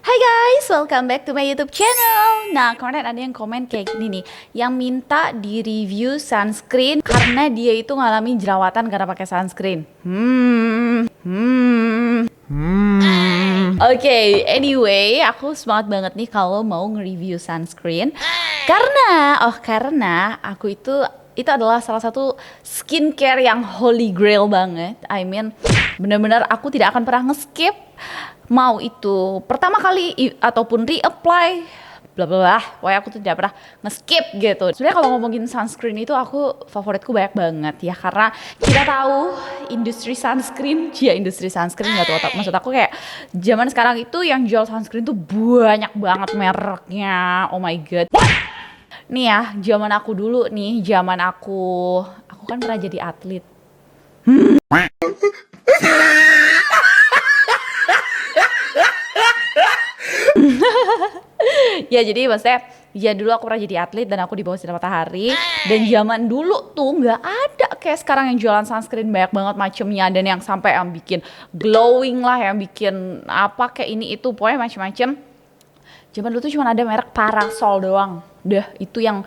Hai guys, welcome back to my YouTube channel. Nah, kemarin ada yang komen kayak gini nih, yang minta di review sunscreen karena dia itu ngalamin jerawatan karena pakai sunscreen. Oke, anyway, aku semangat banget nih kalau mau nge-review sunscreen karena aku itu adalah salah satu skincare yang holy grail banget. I mean, benar-benar aku tidak akan pernah nge-skip, mau itu pertama kali ataupun reapply bla bla bla, pokoknya aku tuh tidak pernah nge-skip gitu. Sebenarnya kalau ngomongin sunscreen itu aku favoritku banyak banget ya, karena kita tahu industri sunscreen nggak tuh, maksud aku kayak zaman sekarang itu yang jual sunscreen tuh banyak banget mereknya. Oh my god. Nih ya, zaman aku dulu nih, aku kan pernah jadi atlet. Ya jadi maksudnya ya dulu aku pernah jadi atlet dan aku di bawah sinar matahari. Dan zaman dulu tuh nggak ada kayak sekarang yang jualan sunscreen banyak banget macemnya, dan yang sampai yang bikin glowing lah, yang bikin apa kayak ini itu, pokoknya macem-macem. Zaman dulu tuh cuma ada merek Parasol doang. Itu yang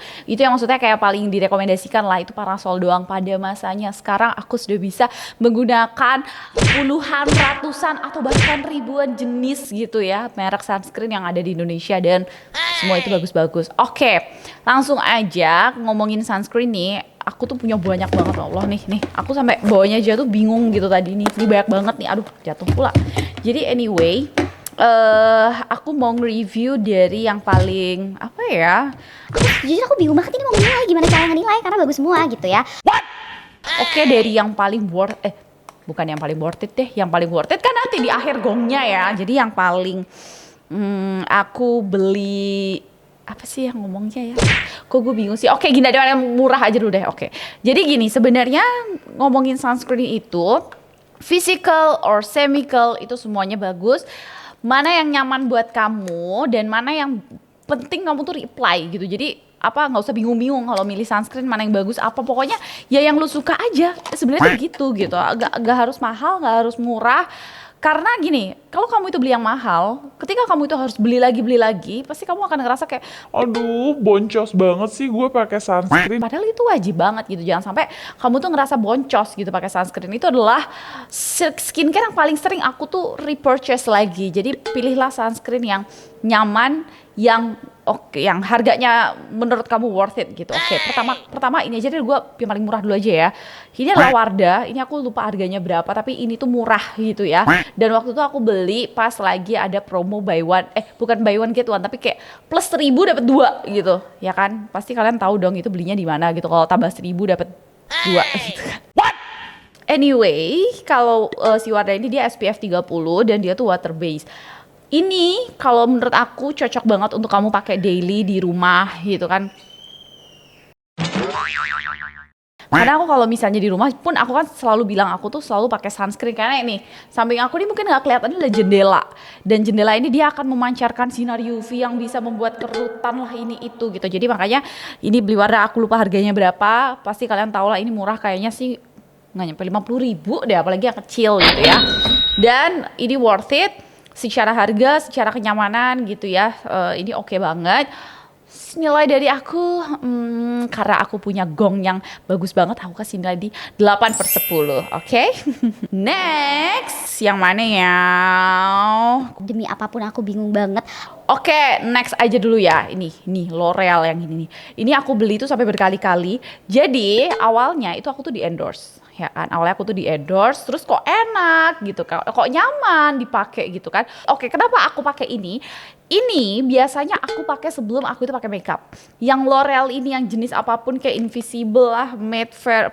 maksudnya kayak paling direkomendasikan lah, itu Parasol doang pada masanya. Sekarang aku sudah bisa menggunakan puluhan, ratusan atau bahkan ribuan jenis gitu ya, merek sunscreen yang ada di Indonesia, dan semua itu bagus-bagus. Oke, langsung aja ngomongin sunscreen nih. Aku tuh punya banyak banget, Allah nih. Aku sampai bawanya aja tuh bingung gitu tadi nih. Ini banyak banget nih. Aduh, jatuh pula. Jadi anyway, aku mau nge-review dari yang paling apa ya? Jujur aku bingung banget ini mau menilai gimana cara nilai karena bagus semua gitu ya. Oke, dari yang paling bukan yang paling worth it deh. Yang paling worth it kan nanti di akhir gongnya ya. Jadi yang paling aku beli apa sih yang ngomongnya ya? Kok gue bingung sih. Oke, gini ada yang murah aja dulu deh. Oke. Jadi gini, sebenarnya ngomongin sunscreen itu physical or chemical itu semuanya bagus. Mana yang nyaman buat kamu dan mana yang penting kamu tuh reply gitu. Jadi nggak usah bingung-bingung kalau milih sunscreen mana yang bagus apa, pokoknya ya yang lu suka aja sebenarnya gitu. Gak harus mahal, gak harus murah. Karena gini, kalau kamu itu beli yang mahal, ketika kamu itu harus beli lagi, pasti kamu akan ngerasa kayak, aduh, boncos banget sih gue pakai sunscreen. padahal itu wajib banget gitu. Jangan sampai kamu tuh ngerasa boncos gitu pakai sunscreen. Itu adalah skincare yang paling sering aku tuh repurchase lagi. Jadi pilihlah sunscreen yang nyaman, yang yang harganya menurut kamu worth it gitu. Oke, pertama ini aja deh, gue yang paling murah dulu aja ya. Ini adalah Wardah. Ini aku lupa harganya berapa, tapi ini tuh murah gitu ya. Dan waktu itu aku beli pas lagi ada promo bukan buy one get one, tapi kayak plus 1.000 dapat 2 gitu. Ya kan? Pasti kalian tahu dong itu belinya di mana gitu. Kalau tambah 1.000 dapat 2 gitu kan. Anyway, kalau si Wardah ini dia SPF 30 dan dia tuh water based. Ini kalau menurut aku cocok banget untuk kamu pakai daily di rumah gitu kan. Karena aku kalau misalnya di rumah pun aku kan selalu bilang aku tuh selalu pakai sunscreen, karena ini samping aku ini mungkin nggak kelihatan, ini ada jendela, dan jendela ini dia akan memancarkan sinar UV yang bisa membuat kerutan lah ini itu gitu. Jadi makanya ini beli Wardah, aku lupa harganya berapa, pasti kalian tahu lah ini murah, kayaknya sih nggak nyampe 50.000 deh, apalagi yang kecil gitu ya. Dan ini worth it secara harga, secara kenyamanan gitu ya. Ini oke banget. Nilai dari aku, karena aku punya gong yang bagus banget, aku kasih nilai di 8/10. Oke? Next, yang mana ya? Demi apapun aku bingung banget. Oke, next aja dulu ya. Ini L'Oreal yang ini nih. Ini aku beli tuh sampai berkali-kali. Jadi awalnya itu aku tuh di endorse, ya kan. Awalnya aku tuh di endorse, terus kok enak gitu kan, kok nyaman dipakai gitu kan. Oke, kenapa aku pakai ini? Ini biasanya aku pakai sebelum aku itu pakai makeup. Yang L'Oreal ini yang jenis apapun, kayak Invisible lah, Matte Fair,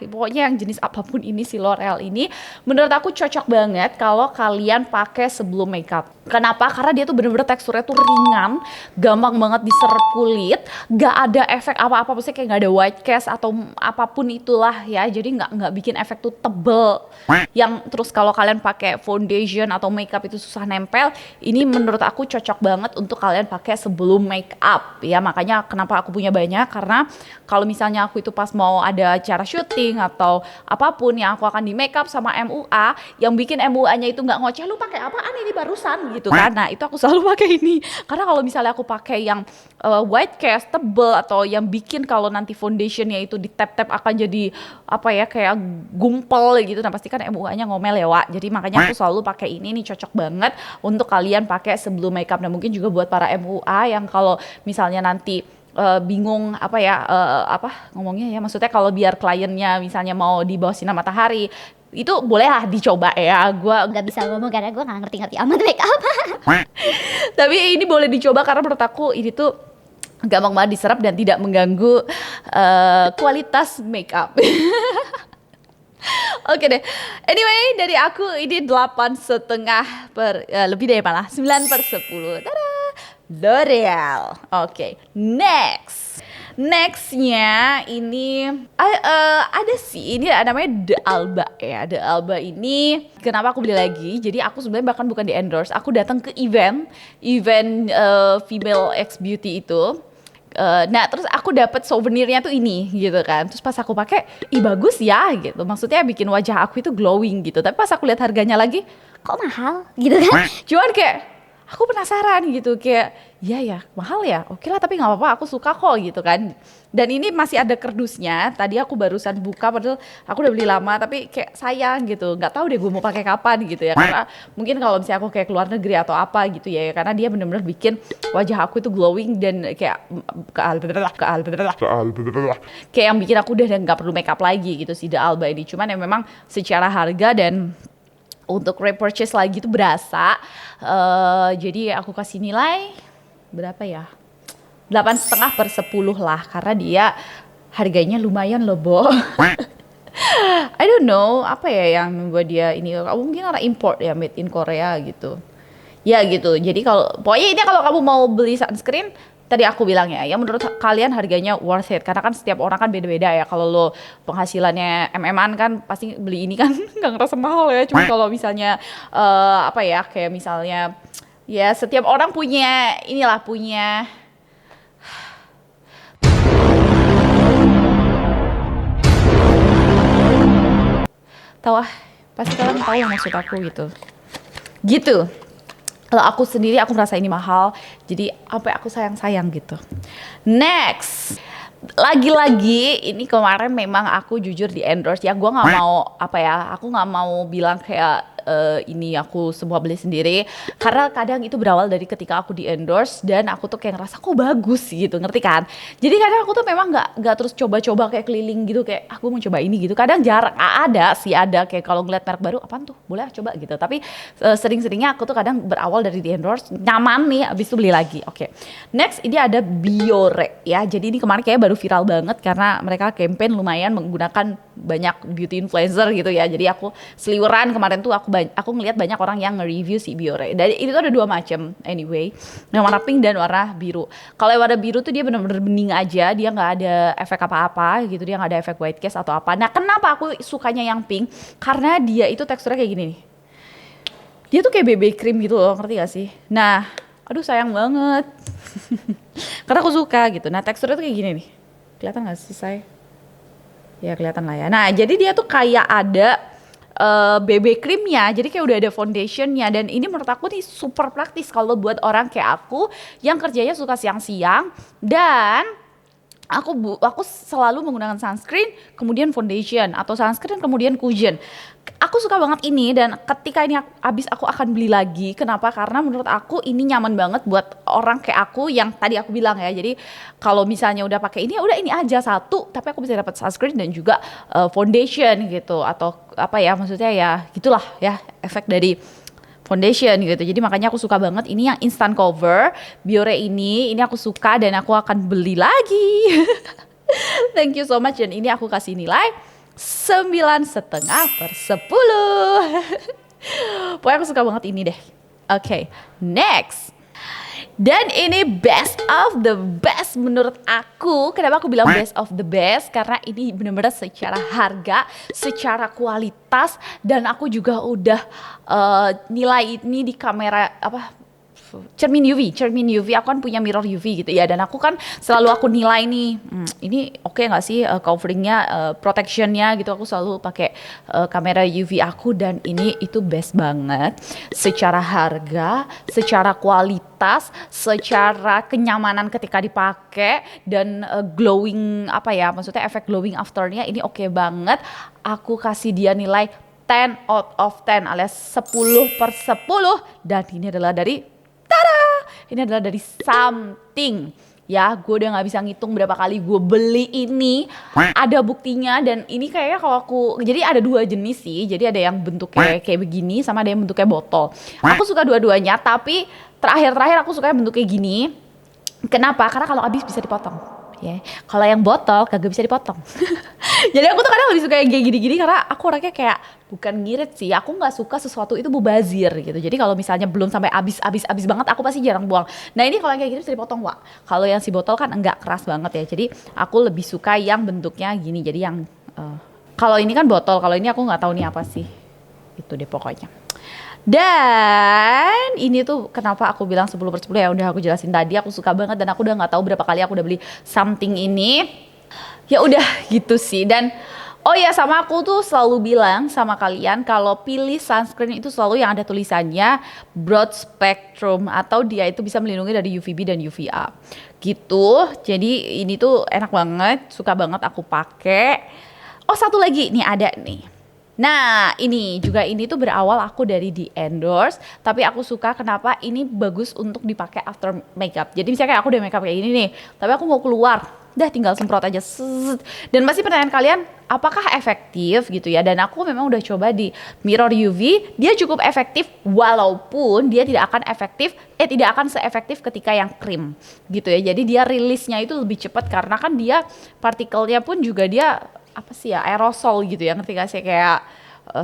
pokoknya yang jenis apapun ini si L'Oreal ini menurut aku cocok banget kalau kalian pakai sebelum makeup. Kenapa? Karena dia tuh bener-bener teksturnya tuh ringan, gampang banget diserap kulit, gak ada efek apa-apa, maksudnya kayak gak ada white cast atau apapun itulah ya. Jadi nggak nggak bikin efek tuh tebel. Yang terus kalau kalian pakai foundation atau makeup itu susah nempel, ini menurut aku cocok banget untuk kalian pakai sebelum makeup ya. Makanya kenapa aku punya banyak, karena kalau misalnya aku itu pas mau ada acara syuting atau apapun yang aku akan di makeup sama MUA, yang bikin MUA-nya itu nggak ngoceh, lu pakai apaan ini barusan gitu kan. Nah itu aku selalu pakai ini, karena kalau misalnya aku pakai yang white cast tebel atau yang bikin kalau nanti foundationnya itu di tap-tap akan jadi apa ya, kayak gumpel gitu, nah pasti kan MUA-nya ngomel ya Wak. Jadi makanya aku selalu pakai ini nih, cocok banget untuk kalian pakai sebelum makeup. Nah mungkin juga buat para MUA yang kalau misalnya nanti bingung apa ya, apa ngomongnya ya, maksudnya kalau biar kliennya misalnya mau di bawah sinar matahari, itu boleh lah dicoba ya. Gua Gak bisa ngomong karena gue gak ngerti-ngerti amat make up. tapi ini boleh dicoba karena menurut aku ini tuh gampang banget diserap dan tidak mengganggu kualitas makeup. Oke deh. Anyway, dari aku ini 8,5 per lebih deh malah 9/10. Tada. L'Oreal. Oke, Nextnya ini ada sih, ini namanya The Alba ya. The Alba ini kenapa aku beli lagi? Jadi aku sebenarnya bahkan bukan di endorse, aku datang ke event Female X Beauty itu. Nah terus aku dapat souvenirnya tuh ini gitu kan. Terus pas aku pakai, ih bagus ya gitu. Maksudnya bikin wajah aku itu glowing gitu. Tapi pas aku lihat harganya lagi, Kok mahal gitu kan? cuman kayak aku penasaran gitu, kayak iya ya mahal ya, oke lah tapi nggak apa-apa, aku suka kok gitu kan. Dan ini masih ada kerdusnya, tadi aku barusan buka padahal aku udah beli lama, tapi kayak sayang gitu, nggak tahu deh gue mau pakai kapan gitu ya, karena mungkin kalau misalnya aku kayak keluar negeri atau apa gitu ya, karena dia bener-bener bikin wajah aku itu glowing dan kayak kayak yang bikin aku udah nggak perlu makeup lagi gitu si The Alba ini. Cuman ya memang secara harga dan untuk repurchase lagi tuh berasa. Jadi aku kasih nilai berapa ya? 8,5/10 lah, karena dia harganya lumayan loh, Bo. I don't know apa ya yang membuat dia ini, mungkin karena import ya, made in Korea gitu. Ya gitu. Jadi kalau pokoknya ini kalau kamu mau beli sunscreen, tadi aku bilang ya menurut kalian harganya worth it, karena kan setiap orang kan beda-beda ya. Kalau lo penghasilannya MM-an kan pasti beli ini kan nggak ngerasa mahal ya. Cuma kalau misalnya apa ya, kayak misalnya ya setiap orang punya inilah, punya tahu pasti kalian tahu yang maksud aku gitu. Kalau aku sendiri aku merasa ini mahal, jadi apa aku sayang gitu. Next, lagi-lagi ini kemarin memang aku jujur di endorse ya. Gue nggak mau apa ya, aku nggak mau bilang kayak ini aku semua beli sendiri, karena kadang itu berawal dari ketika aku di endorse dan aku tuh kayak ngerasa kok bagus gitu, ngerti kan? Jadi kadang aku tuh memang nggak terus coba-coba kayak keliling gitu, kayak aku mau coba ini gitu. Kadang jarang ada kayak kalau ngeliat merek baru apaan tuh boleh coba gitu. Tapi sering-seringnya aku tuh kadang berawal dari di endorse, nyaman nih, abis itu beli lagi. Oke. Next ini ada Biore ya. Jadi ini kemarin kayak baru viral banget karena mereka campaign lumayan menggunakan banyak beauty influencer gitu ya. Jadi aku seliweran kemarin tuh aku ngelihat banyak orang yang nge-review si Biore. Dari itu ada dua macam anyway, yang warna pink dan warna biru. Kalau yang warna biru tuh dia benar-benar bening aja, dia nggak ada efek apa-apa gitu, dia nggak ada efek white cast atau apa. Nah kenapa aku sukanya yang pink? Karena dia itu teksturnya kayak gini nih. Dia tuh kayak BB cream gitu loh, ngerti gak sih? Nah, aduh sayang banget. Karena aku suka gitu. Nah teksturnya tuh kayak gini nih. Kelihatan gak sih saya? Ya kelihatan lah ya. Nah jadi dia tuh kayak ada BB creamnya, jadi kayak udah ada foundationnya. Dan ini menurut aku nih super praktis kalau buat orang kayak aku yang kerjanya suka siang-siang dan aku selalu menggunakan sunscreen kemudian foundation atau sunscreen kemudian cushion. Aku suka banget ini dan ketika ini habis aku akan beli lagi. Kenapa? Karena menurut aku ini nyaman banget buat orang kayak aku yang tadi aku bilang ya. Jadi kalau misalnya udah pakai ini, udah ini aja satu, tapi aku bisa dapat sunscreen dan juga foundation gitu, atau apa ya, maksudnya ya gitulah ya, efek dari foundation gitu. Jadi makanya aku suka banget ini yang instant cover Biore ini aku suka dan aku akan beli lagi. Thank you so much, dan ini aku kasih nilai 9,5/10. Pokoknya aku suka banget ini deh. Oke, next. Dan ini best of the best menurut aku. Kenapa aku bilang best of the best? Karena ini benar-benar secara harga, secara kualitas, dan aku juga udah nilai ini di kamera cermin UV. Aku kan punya mirror UV gitu ya, dan aku kan selalu aku nilai nih, ini oke nggak sih coveringnya, protectionnya gitu. Aku selalu pakai kamera UV aku, dan ini itu best banget secara harga, secara kualitas, secara kenyamanan ketika dipakai, dan glowing maksudnya efek glowing afternya ini oke banget. Aku kasih dia nilai 10 out of 10 alias 10/10, dan ini adalah dari ini adalah dari Something ya. Gue udah nggak bisa ngitung berapa kali gue beli ini, ada buktinya. Dan ini kayaknya kalau jadi ada dua jenis sih. Jadi ada yang bentuknya kayak begini, sama ada yang bentuknya botol. Aku suka dua-duanya, tapi terakhir aku suka yang bentuknya gini. Kenapa? Karena kalau habis bisa dipotong ya. Kalau yang botol kagak bisa dipotong. Jadi aku tuh kadang lebih suka yang kayak gini-gini, karena aku orangnya kayak bukan ngirit sih, aku nggak suka sesuatu itu mubazir gitu. Jadi kalau misalnya belum sampai habis banget, aku pasti jarang buang. Nah ini kalau yang kayak gini bisa dipotong, Wak. Kalau yang si botol kan enggak, keras banget ya. Jadi aku lebih suka yang bentuknya gini. Jadi yang kalau ini kan botol, kalau ini aku nggak tahu nih apa sih. Itu deh pokoknya. Dan ini tuh kenapa aku bilang 10/10 ya, udah aku jelasin tadi. Aku suka banget, dan aku udah nggak tahu berapa kali aku udah beli Something ini. Ya udah gitu sih. Dan oh ya, sama aku tuh selalu bilang sama kalian kalau pilih sunscreen itu selalu yang ada tulisannya broad spectrum, atau dia itu bisa melindungi dari UVB dan UVA gitu. Jadi ini tuh enak banget, suka banget aku pakai. Oh satu lagi nih ada nih. Nah ini tuh berawal aku dari di endorse, tapi aku suka kenapa ini bagus untuk dipakai after makeup. Jadi misalnya kayak aku udah makeup kayak gini nih, tapi aku mau keluar, dah tinggal semprot aja. Dan masih pertanyaan kalian, apakah efektif gitu ya? Dan aku memang udah coba di mirror UV, dia cukup efektif, walaupun dia tidak akan seefektif ketika yang krim gitu ya. Jadi dia rilisnya itu lebih cepat, karena kan dia partikelnya pun juga dia aerosol gitu ya, ngerti gak sih, kayak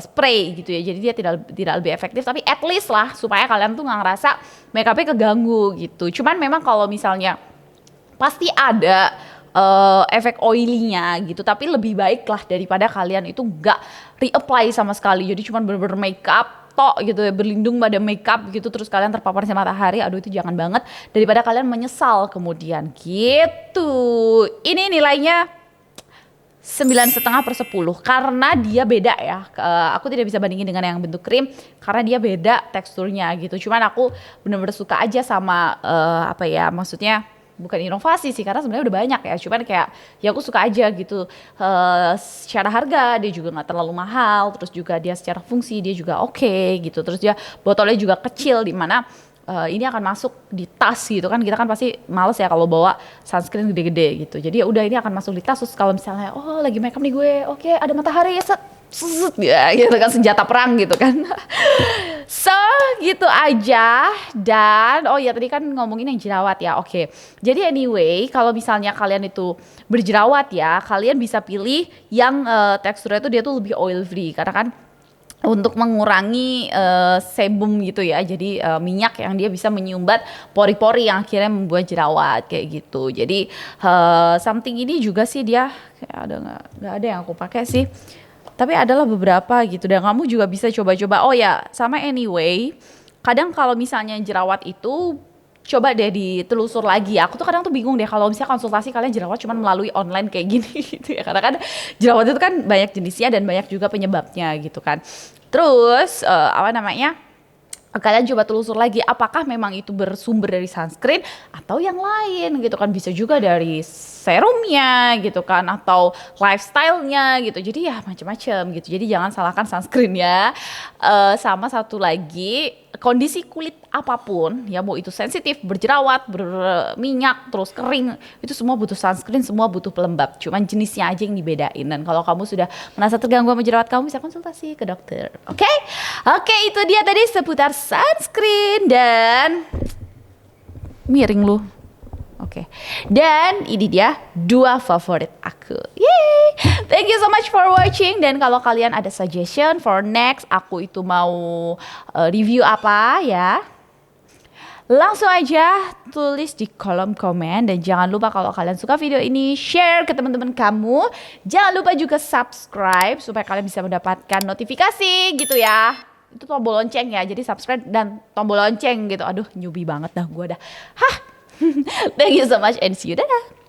spray gitu ya. Jadi dia tidak lebih efektif, tapi at least lah supaya kalian tuh nggak ngerasa makeupnya keganggu gitu. Cuman memang kalau misalnya pasti ada efek oily-nya gitu, tapi lebih baik lah daripada kalian itu nggak reapply sama sekali. Jadi cuman bener-bener makeup tok gitu ya, berlindung pada makeup gitu, terus kalian terpapar sama matahari. Aduh itu jangan banget, daripada kalian menyesal kemudian gitu. Ini nilainya 9,5/10 karena dia beda ya. Aku tidak bisa bandingin dengan yang bentuk krim karena dia beda teksturnya gitu. Cuman aku bener-bener suka aja sama maksudnya bukan inovasi sih, karena sebenarnya udah banyak ya. Cuman kayak ya aku suka aja gitu. Secara harga dia juga nggak terlalu mahal, terus juga dia secara fungsi dia juga oke gitu. Terus dia botolnya juga kecil, di mana ini akan masuk di tas gitu kan. Kita kan pasti males ya kalau bawa sunscreen gede-gede gitu. Jadi ya udah, ini akan masuk di tas. Terus kalau misalnya lagi makeup nih gue, oke, ada matahari set ya gitu kan, senjata perang gitu kan. So gitu aja. Dan oh ya tadi kan ngomongin yang jerawat ya. Oke. Jadi anyway, kalau misalnya kalian itu berjerawat ya, kalian bisa pilih yang teksturnya itu dia tuh lebih oil free, karena kan untuk mengurangi sebum gitu ya. Jadi minyak yang dia bisa menyumbat pori-pori yang akhirnya membuat jerawat kayak gitu. Jadi Something ini juga sih dia kayak nggak ada yang aku pakai sih. Tapi adalah beberapa gitu, dan kamu juga bisa coba-coba. Oh ya, sama anyway, kadang kalau misalnya jerawat itu coba deh ditelusur lagi. Aku tuh kadang tuh bingung deh kalau misalnya konsultasi kalian jerawat cuma melalui online kayak gini gitu ya. Karena kan jerawat itu kan banyak jenisnya dan banyak juga penyebabnya gitu kan. Terus kalian coba telusur lagi apakah memang itu bersumber dari sunscreen atau yang lain gitu kan. Bisa juga dari serumnya gitu kan, atau lifestyle-nya gitu. Jadi ya macam-macam gitu. Jadi jangan salahkan sunscreen ya. Sama satu lagi, kondisi kulit apapun ya, mau itu sensitif, berjerawat, berminyak, terus kering, itu semua butuh sunscreen, semua butuh pelembab. Cuman jenisnya aja yang dibedain. Dan kalau kamu sudah merasa terganggu sama jerawat kamu, bisa konsultasi ke dokter. Oke, itu dia tadi seputar sunscreen. Dan miring lu. Oke. Dan ini dia 2 favorit aku. Yeay! Thank you so much for watching. Dan kalau kalian ada suggestion for next aku itu mau review apa ya, Langsung aja tulis di kolom komen. Dan jangan lupa kalau kalian suka video ini, share ke teman-teman kamu. Jangan lupa juga subscribe supaya kalian bisa mendapatkan notifikasi gitu ya. Itu tombol lonceng ya, jadi subscribe dan tombol lonceng gitu. Aduh, newbie banget dah gue dah. Hah. Thank you so much and see you, dadah.